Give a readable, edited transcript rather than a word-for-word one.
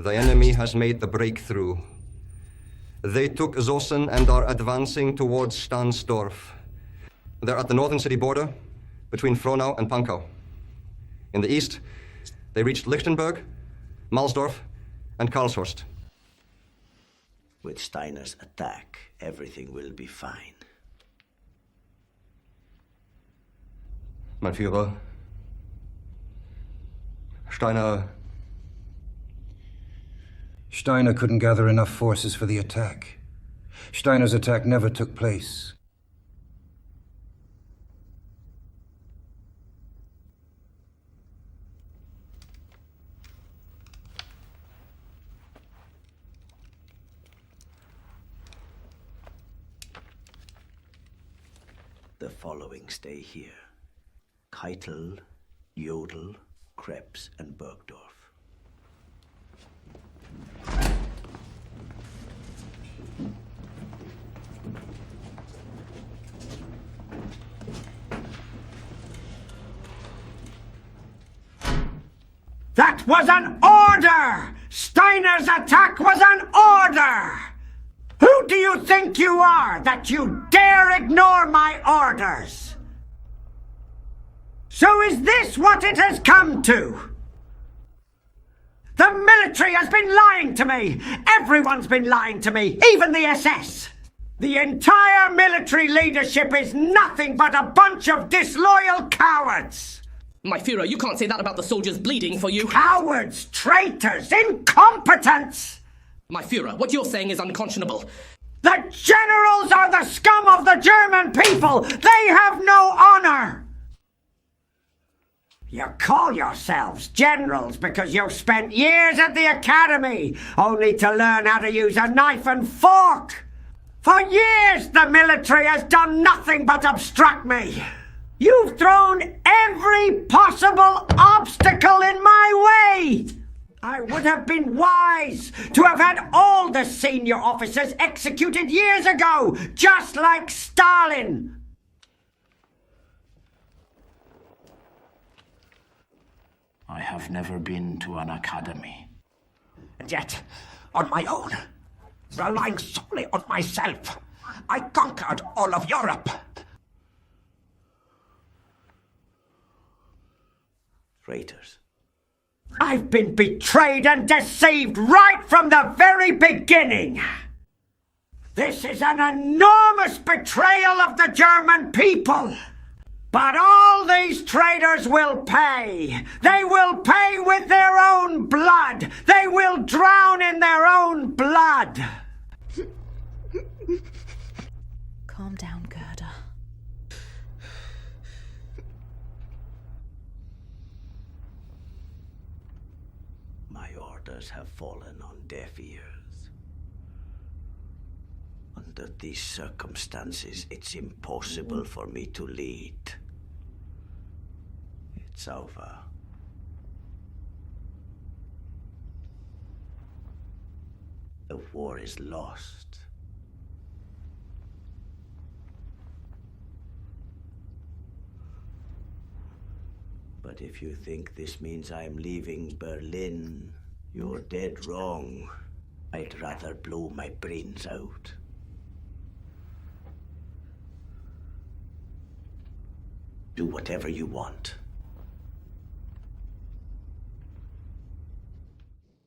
The enemy has made the breakthrough. They took Zossen and are advancing towards Stahnsdorf. They're at the northern city border, between Frohnau and Pankau. In the east, they reached Lichtenberg, Malsdorf, and Karlshorst. With Steiner's attack, everything will be fine. Mein Führer, Steiner couldn't gather enough forces for the attack. Steiner's attack never took place. The following stay here: Keitel, Jodl, Krebs, and Bergdorf. That was an order! Steiner's attack was an order! Who do you think you are, that you dare ignore my orders? So is this what it has come to? The military has been lying to me! Everyone's been lying to me, even the SS! The entire military leadership is nothing but a bunch of disloyal cowards! My Führer, you can't say that about the soldiers bleeding for you. Cowards, traitors, incompetents! My Führer, what you're saying is unconscionable. The generals are the scum of the German people! They have no honor! You call yourselves generals because you've spent years at the academy, only to learn how to use a knife and fork! For years the military has done nothing but obstruct me! You've thrown every possible obstacle in my way! I would have been wise to have had all the senior officers executed years ago, just like Stalin! I have never been to an academy. And yet, on my own, relying solely on myself, I conquered all of Europe. Traitors. I've been betrayed and deceived right from the very beginning. This is an enormous betrayal of the German people. But all these traitors will pay. They will pay with their own blood. They will drown in their own blood. Calm down, Gerda. My orders have fallen on deaf ears. Under these circumstances, it's impossible for me to lead. It's over. The war is lost. But if you think this means I'm leaving Berlin, you're dead wrong. I'd rather blow my brains out. Do whatever you want.